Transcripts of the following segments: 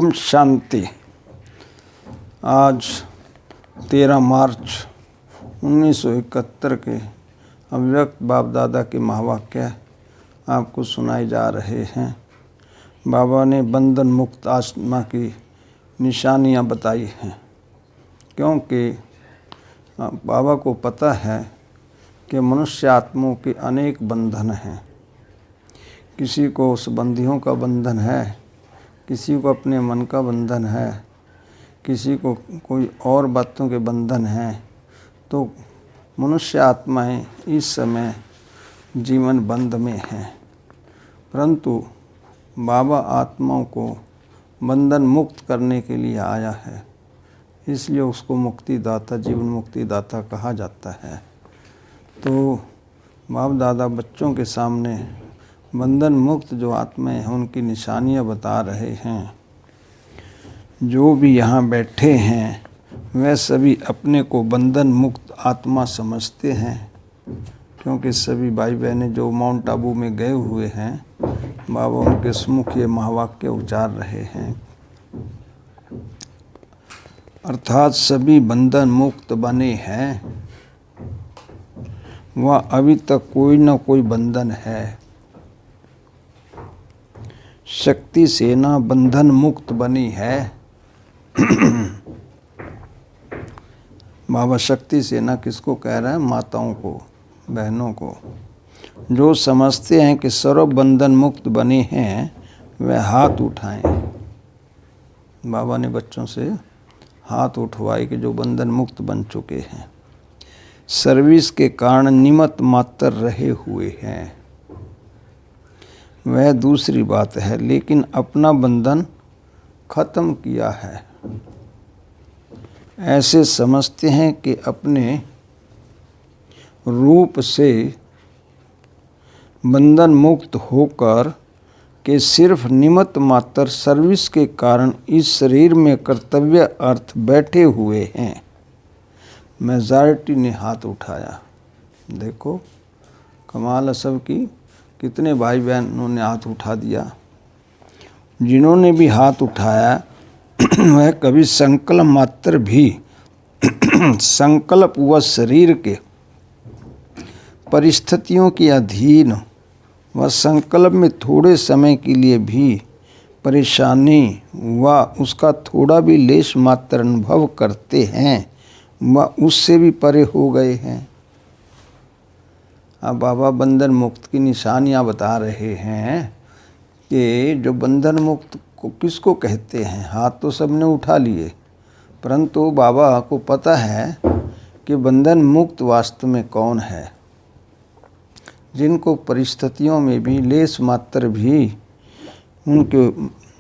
ओम शांति। आज 13 मार्च 1971 के अव्यक्त बाप दादा के महावाक्य आपको सुनाए जा रहे हैं। बाबा ने बंधन मुक्त आत्मा की निशानियां बताई हैं, क्योंकि बाबा को पता है कि मनुष्य आत्माओं के अनेक बंधन हैं। किसी को संबंधियों का बंधन है, किसी को अपने मन का बंधन है, किसी को कोई और बातों के बंधन हैं। तो मनुष्य आत्माएं इस समय जीवन बंध में हैं, परंतु बाबा आत्माओं को बंधन मुक्त करने के लिए आया है, इसलिए उसको मुक्तिदाता, जीवन मुक्तिदाता कहा जाता है। तो बाप दादा बच्चों के सामने बंधन मुक्त जो आत्माएं हैं उनकी निशानियां बता रहे हैं। जो भी यहाँ बैठे हैं वह सभी अपने को बंधन मुक्त आत्मा समझते हैं, क्योंकि सभी भाई बहनें जो माउंट आबू में गए हुए हैं, बाबा उनके सम्मुख ये महावाक्य उच्चार रहे हैं। अर्थात सभी बंधन मुक्त बने हैं, वह अभी तक कोई न कोई बंधन है। शक्ति सेना बंधन मुक्त बनी है। बाबा शक्ति सेना किसको कह रहे हैं? माताओं को, बहनों को। जो समझते हैं कि सर्व बंधन मुक्त बने हैं वह हाथ उठाएं। बाबा ने बच्चों से हाथ उठवाए कि जो बंधन मुक्त बन चुके हैं, सर्विस के कारण निमित्त मात्र रहे हुए हैं, वह दूसरी बात है, लेकिन अपना बंधन खत्म किया है। ऐसे समझते हैं कि अपने रूप से बंधन मुक्त होकर के सिर्फ निमित्त मात्र सर्विस के कारण इस शरीर में कर्तव्य अर्थ बैठे हुए हैं। मेजॉरिटी ने हाथ उठाया। देखो कमाल सब की, कितने भाई बहनों ने हाथ उठा दिया। जिन्होंने भी हाथ उठाया वह कभी संकल्प मात्र भी संकल्प व शरीर के परिस्थितियों के अधीन व संकल्प में थोड़े समय के लिए भी परेशानी व उसका थोड़ा भी लेश मात्र अनुभव करते हैं व उससे भी परे हो गए हैं। अब बाबा बंधन मुक्त की निशानियां बता रहे हैं कि जो बंधन मुक्त को किसको कहते हैं। हाथ तो सबने उठा लिए, परंतु बाबा को पता है कि बंधन मुक्त वास्तव में कौन है। जिनको परिस्थितियों में भी लेस मात्र भी, उनके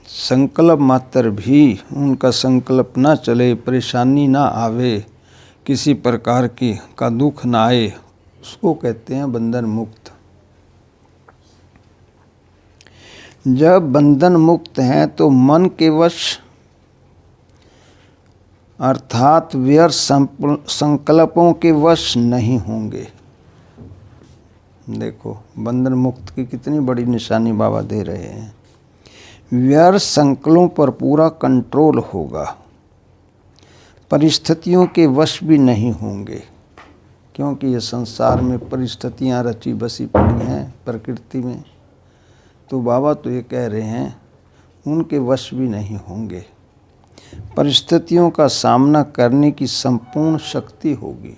संकल्प मात्र भी, उनका संकल्प ना चले, परेशानी ना आवे, किसी प्रकार की का दुख ना आए, उसको कहते हैं बंधन मुक्त। जब बंधन मुक्त हैं तो मन के वश अर्थात व्यर्थ संकल्पों के वश नहीं होंगे। देखो बंधन मुक्त की कितनी बड़ी निशानी बाबा दे रहे हैं। व्यर्थ संकल्पों पर पूरा कंट्रोल होगा, परिस्थितियों के वश भी नहीं होंगे, क्योंकि ये संसार में परिस्थितियां रची बसी पड़ी हैं प्रकृति में। तो बाबा तो ये कह रहे हैं उनके वश भी नहीं होंगे। परिस्थितियों का सामना करने की संपूर्ण शक्ति होगी।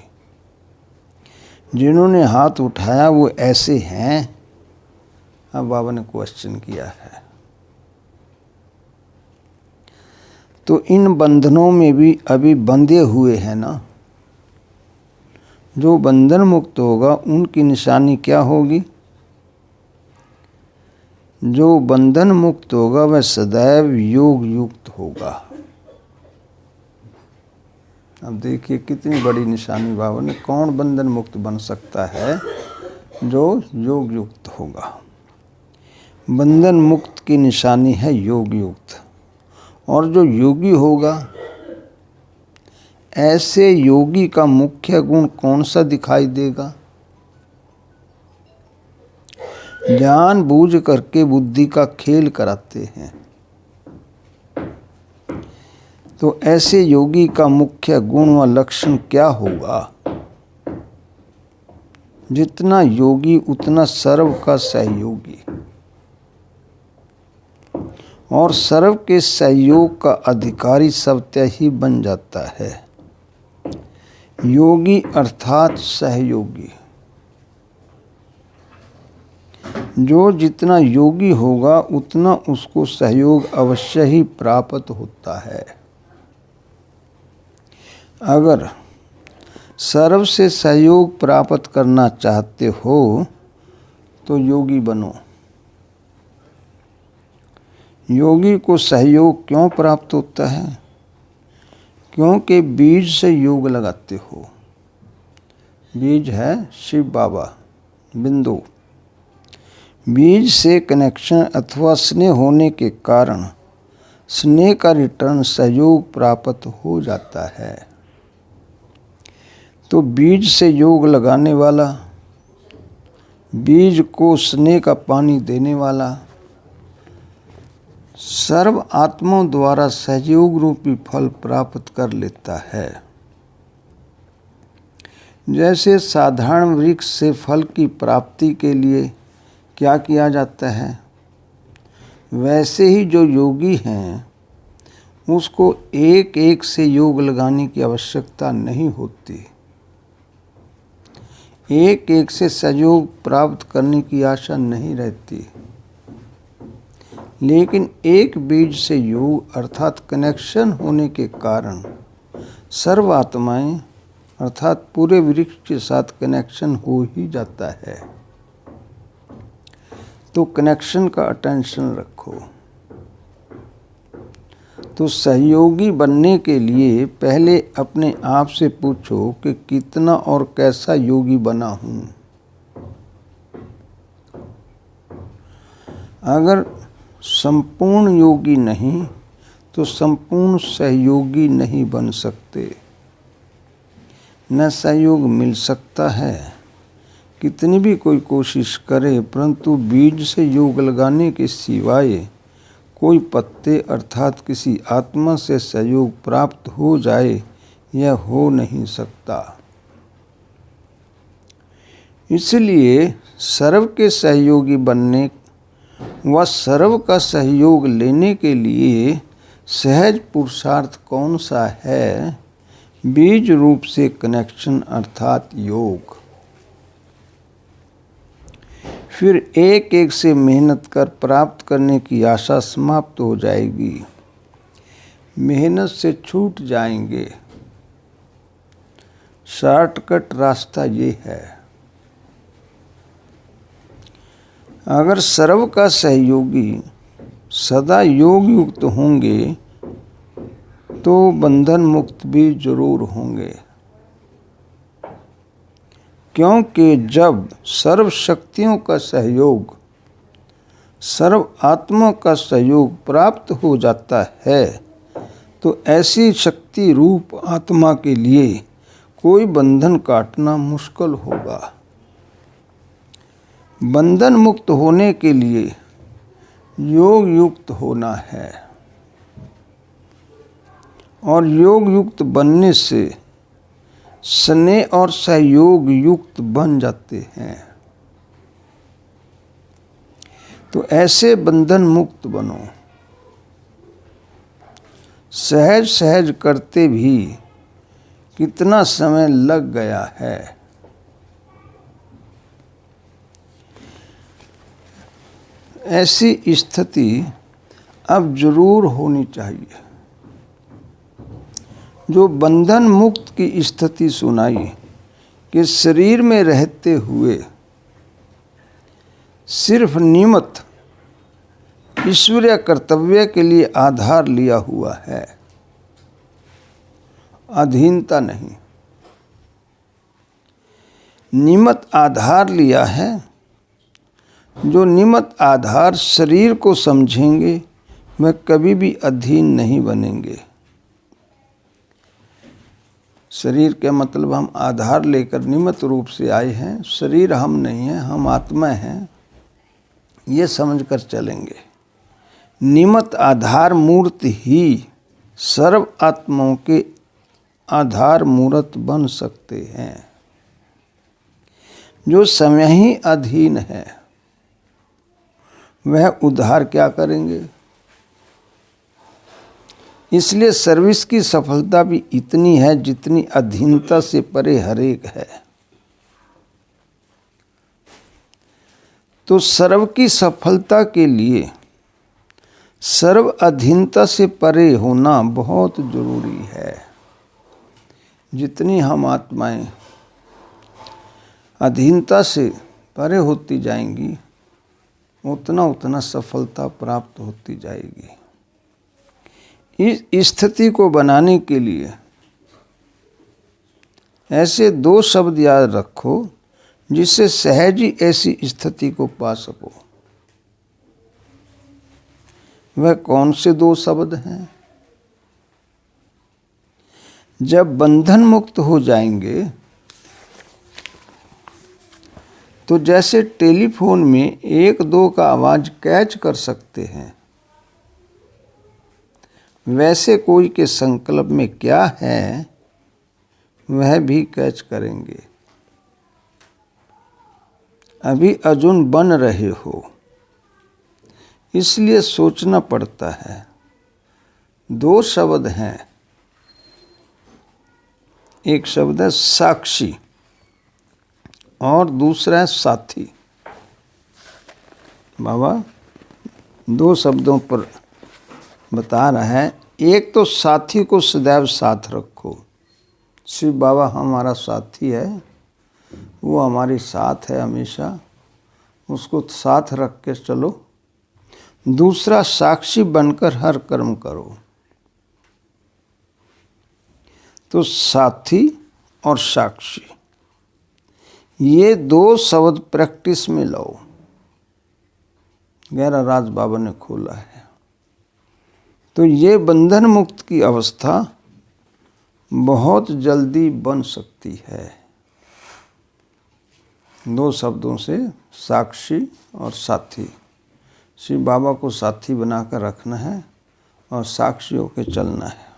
जिन्होंने हाथ उठाया वो ऐसे हैं। अब बाबा ने क्वेश्चन किया है, तो इन बंधनों में भी अभी बंधे हुए हैं ना। जो बंधन मुक्त होगा उनकी निशानी क्या होगी? जो बंधन मुक्त होगा वह सदैव योग युक्त होगा। अब देखिए कितनी बड़ी निशानी बाबा ने। कौन बंधन मुक्त बन सकता है? जो योग युक्त होगा। बंधन मुक्त की निशानी है योग युक्त। और जो योगी होगा, ऐसे योगी का मुख्य गुण कौन सा दिखाई देगा? जानबूझ करके बुद्धि का खेल कराते हैं। तो ऐसे योगी का मुख्य गुण व लक्षण क्या होगा? जितना योगी उतना सर्व का सहयोगी, और सर्व के सहयोग का अधिकारी स्वतः ही बन जाता है। योगी अर्थात सहयोगी। जो जितना योगी होगा उतना उसको सहयोग अवश्य ही प्राप्त होता है। अगर सर्व से सहयोग प्राप्त करना चाहते हो तो योगी बनो। योगी को सहयोग क्यों प्राप्त होता है? क्योंकि बीज से योग लगाते हो। बीज है शिव बाबा, बिंदु। बीज से कनेक्शन अथवा स्नेह होने के कारण स्नेह का रिटर्न सहयोग प्राप्त हो जाता है। तो बीज से योग लगाने वाला, बीज को स्नेह का पानी देने वाला सर्व आत्माओं द्वारा सहयोग रूपी फल प्राप्त कर लेता है। जैसे साधारण वृक्ष से फल की प्राप्ति के लिए क्या किया जाता है, वैसे ही जो योगी हैं उसको एक एक से योग लगाने की आवश्यकता नहीं होती। एक एक से सहयोग प्राप्त करने की आशा नहीं रहती, लेकिन एक बीज से योग अर्थात कनेक्शन होने के कारण सर्व आत्माएं अर्थात पूरे वृक्ष के साथ कनेक्शन हो ही जाता है। तो कनेक्शन का अटेंशन रखो। तो सहयोगी बनने के लिए पहले अपने आप से पूछो कि कितना और कैसा योगी बना हूँ। अगर संपूर्ण योगी नहीं तो संपूर्ण सहयोगी नहीं बन सकते। न सहयोग मिल सकता है, कितनी भी कोई कोशिश करे, परंतु बीज से योग लगाने के सिवाय कोई पत्ते अर्थात किसी आत्मा से सहयोग प्राप्त हो जाए यह हो नहीं सकता। इसलिए सर्व के सहयोगी बनने व सर्व का सहयोग लेने के लिए सहज पुरुषार्थ कौन सा है? बीज रूप से कनेक्शन अर्थात योग। फिर एक एक से मेहनत कर प्राप्त करने की आशा समाप्त हो जाएगी। मेहनत से छूट जाएंगे। शॉर्टकट रास्ता ये है। अगर सर्व का सहयोगी सदा योग युक्त होंगे तो बंधन मुक्त भी जरूर होंगे, क्योंकि जब सर्व शक्तियों का सहयोग, सर्व आत्मा का सहयोग प्राप्त हो जाता है तो ऐसी शक्ति रूप आत्मा के लिए कोई बंधन काटना मुश्किल होगा। बंधन मुक्त होने के लिए योग युक्त होना है, और योग युक्त बनने से स्नेह और सहयोग युक्त बन जाते हैं। तो ऐसे बंधन मुक्त बनो। सहज सहज करते भी कितना समय लग गया है। ऐसी स्थिति अब जरूर होनी चाहिए। जो बंधन मुक्त की स्थिति सुनाई कि शरीर में रहते हुए सिर्फ निमित्त ईश्वरीय कर्तव्य के लिए आधार लिया हुआ है, अधीनता नहीं। निमित्त आधार लिया है। जो निमित्त आधार शरीर को समझेंगे वह कभी भी अधीन नहीं बनेंगे। शरीर के मतलब हम आधार लेकर निमित्त रूप से आए हैं। शरीर हम नहीं हैं, हम आत्मा हैं, ये समझकर चलेंगे। निमित्त आधार मूर्ति ही सर्व आत्माओं के आधार मूर्त बन सकते हैं। जो समय ही अधीन है वह उद्धार क्या करेंगे। इसलिए सर्विस की सफलता भी इतनी है जितनी अधीनता से परे हरेक है। तो सर्व की सफलता के लिए सर्व अधीनता से परे होना बहुत जरूरी है। जितनी हम आत्माएं अधीनता से परे होती जाएंगी उतना उतना सफलता प्राप्त होती जाएगी। इस स्थिति को बनाने के लिए ऐसे 2 शब्द याद रखो जिससे सहज ही ऐसी स्थिति को पा सको। वह कौन से 2 शब्द हैं? जब बंधन मुक्त हो जाएंगे तो जैसे टेलीफोन में 1-2 का आवाज कैच कर सकते हैं, वैसे कोई के संकल्प में क्या है वह भी कैच करेंगे। अभी अर्जुन बन रहे हो इसलिए सोचना पड़ता है। 2 शब्द हैं, एक शब्द है साक्षी और दूसरा है साथी। बाबा 2 शब्दों पर बता रहा है। एक तो साथी को सदैव साथ रखो। शिव बाबा हमारा साथी है, वो हमारे साथ है हमेशा, उसको साथ रख के चलो। दूसरा साक्षी बनकर हर कर्म करो। तो साथी और साक्षी ये 2 शब्द प्रैक्टिस में लाओ। गहरा राज बाबा ने खोला है। तो ये बंधन मुक्त की अवस्था बहुत जल्दी बन सकती है। 2 शब्दों से साक्षी और साथी। शिव बाबा को साथी बनाकर रखना है और साक्षी होकर चलना है।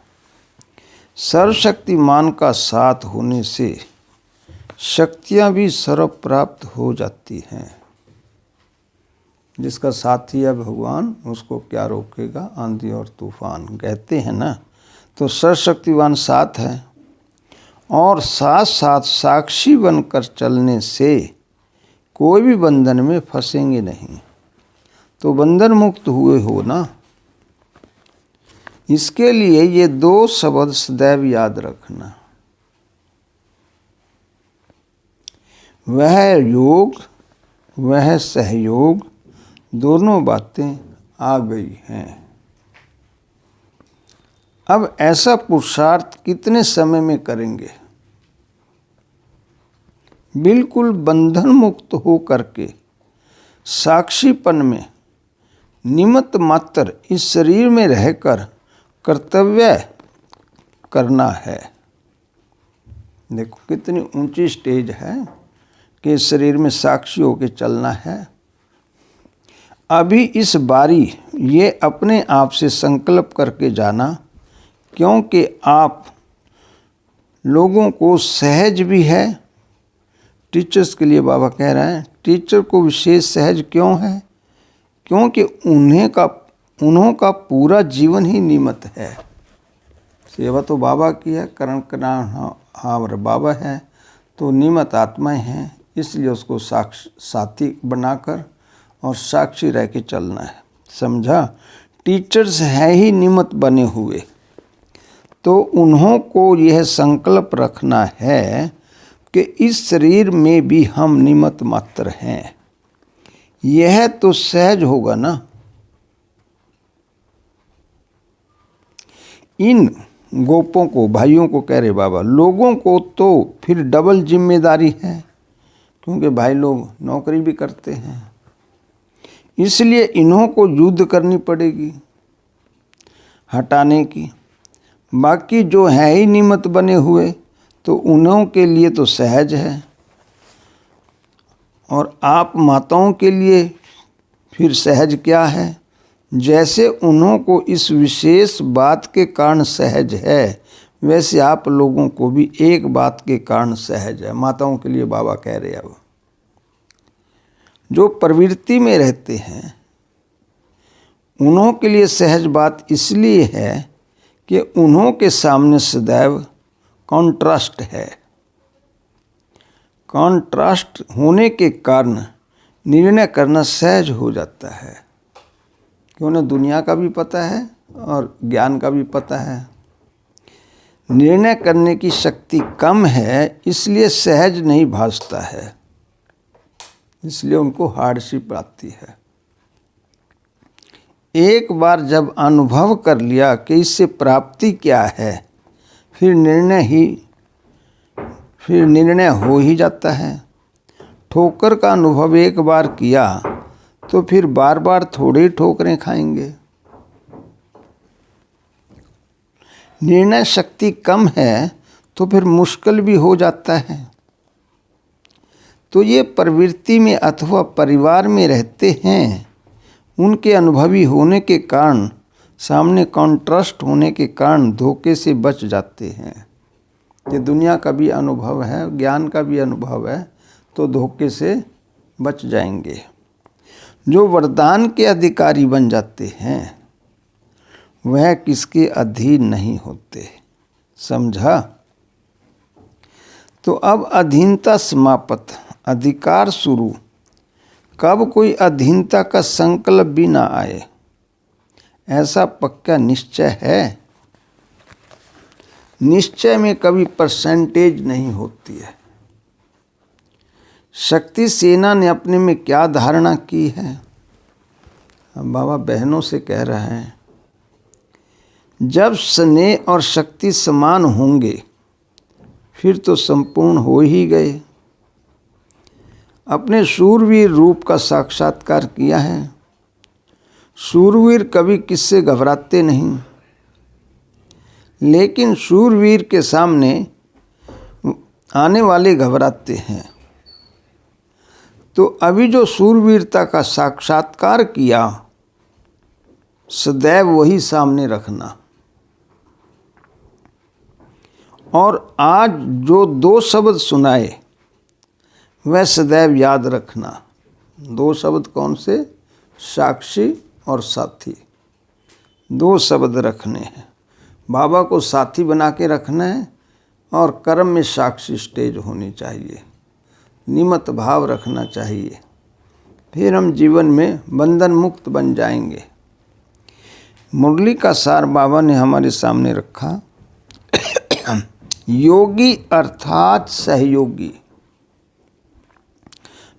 सर्वशक्तिमान का साथ होने से शक्तियाँ भी सर्व प्राप्त हो जाती हैं। जिसका साथी है भगवान उसको क्या रोकेगा आंधी और तूफान, कहते हैं ना। तो सर्वशक्तिवान साथ है और साथ साथ साक्षी बनकर चलने से कोई भी बंधन में फंसेंगे नहीं। तो बंधन मुक्त हुए हो ना। इसके लिए ये 2 शब्द सदैव याद रखना। वह योग वह सहयोग दोनों बातें आ गई हैं। अब ऐसा पुरुषार्थ कितने समय में करेंगे? बिल्कुल बंधन मुक्त हो करके साक्षीपन में निमित्त मात्र इस शरीर में रहकर कर्तव्य करना है। देखो कितनी ऊंची स्टेज है कि इस शरीर में साक्षी होकर चलना है। अभी इस बारी ये अपने आप से संकल्प करके जाना, क्योंकि आप लोगों को सहज भी है। टीचर्स के लिए बाबा कह रहे हैं टीचर को विशेष सहज क्यों है? क्योंकि उन्हों का पूरा जीवन ही निमित्त है। सेवा तो बाबा की है, करण करार बाबा है, तो निमित्त आत्माएं हैं। इसलिए उसको साथी बनाकर और साक्षी रह के चलना है। समझा? टीचर्स है ही निमित्त बने हुए, तो उन्हों को यह संकल्प रखना है कि इस शरीर में भी हम निमित्त मात्र हैं। यह तो सहज होगा ना। इन गोपों को, भाइयों को कह रहे बाबा, लोगों को तो फिर डबल जिम्मेदारी है, क्योंकि भाई लोग नौकरी भी करते हैं। इसलिए इन्हों को युद्ध करनी पड़ेगी हटाने की। बाकी जो है ही निमित्त बने हुए तो उन्हों के लिए तो सहज है, और आप माताओं के लिए फिर सहज क्या है? जैसे उन्हों को इस विशेष बात के कारण सहज है, वैसे आप लोगों को भी एक बात के कारण सहज है। माताओं के लिए बाबा कह रहे हैं, अब जो प्रवृत्ति में रहते हैं उन्हों के लिए सहज बात इसलिए है कि उन्हों के सामने सदैव कॉन्ट्रास्ट है। कॉन्ट्रास्ट होने के कारण निर्णय करना सहज हो जाता है, कि उन्हें दुनिया का भी पता है और ज्ञान का भी पता है। निर्णय करने की शक्ति कम है, इसलिए सहज नहीं भासता है, इसलिए उनको हार्डशिप आती है। एक बार जब अनुभव कर लिया कि इससे प्राप्ति क्या है, फिर निर्णय हो ही जाता है। ठोकर का अनुभव एक बार किया तो फिर बार बार थोड़े ठोकरें खाएंगे। निर्णय शक्ति कम है तो फिर मुश्किल भी हो जाता है। तो ये प्रवृत्ति में अथवा परिवार में रहते हैं, उनके अनुभवी होने के कारण, सामने कॉन्ट्रास्ट होने के कारण धोखे से बच जाते हैं। ये दुनिया का भी अनुभव है, ज्ञान का भी अनुभव है, तो धोखे से बच जाएंगे। जो वरदान के अधिकारी बन जाते हैं वह किसके अधीन नहीं होते। समझा? तो अब अधीनता समाप्त, अधिकार शुरू। कब कोई अधीनता का संकल्प भी ना आए, ऐसा पक्का निश्चय है। निश्चय में कभी परसेंटेज नहीं होती है। शक्ति सेना ने अपने में क्या धारणा की है? अब बाबा बहनों से कह रहे हैं, जब स्नेह और शक्ति समान होंगे फिर तो संपूर्ण हो ही गए। अपने शूरवीर रूप का साक्षात्कार किया है। शूरवीर कभी किससे घबराते नहीं, लेकिन शूरवीर के सामने आने वाले घबराते हैं। तो अभी जो शूरवीरता का साक्षात्कार किया, सदैव वही सामने रखना। और आज जो दो शब्द सुनाए वह सदैव याद रखना। दो शब्द कौन से? साक्षी और साथी। दो शब्द रखने हैं। बाबा को साथी बना के रखना है और कर्म में साक्षी स्टेज होनी चाहिए, निमत भाव रखना चाहिए। फिर हम जीवन में बंधन मुक्त बन जाएंगे। मुरली का सार बाबा ने हमारे सामने रखा। योगी अर्थात सहयोगी।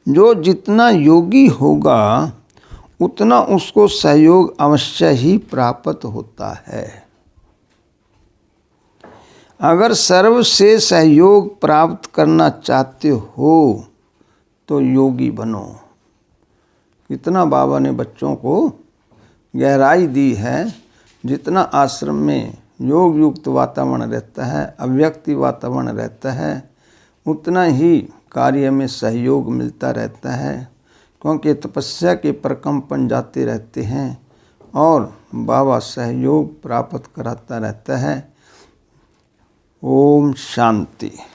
जो जितना योगी होगा उतना उसको सहयोग अवश्य ही प्राप्त होता है। अगर सर्व से सहयोग प्राप्त करना चाहते हो तो योगी बनो। कितना बाबा ने बच्चों को गहराई दी है। जितना आश्रम में योग युक्त वातावरण रहता है, अव्यक्ति वातावरण रहता है, उतना ही कार्य में सहयोग मिलता रहता है, क्योंकि तपस्या के प्रकंपन जाते रहते हैं और बाबा सहयोग प्राप्त कराता रहता है। ओम शांति।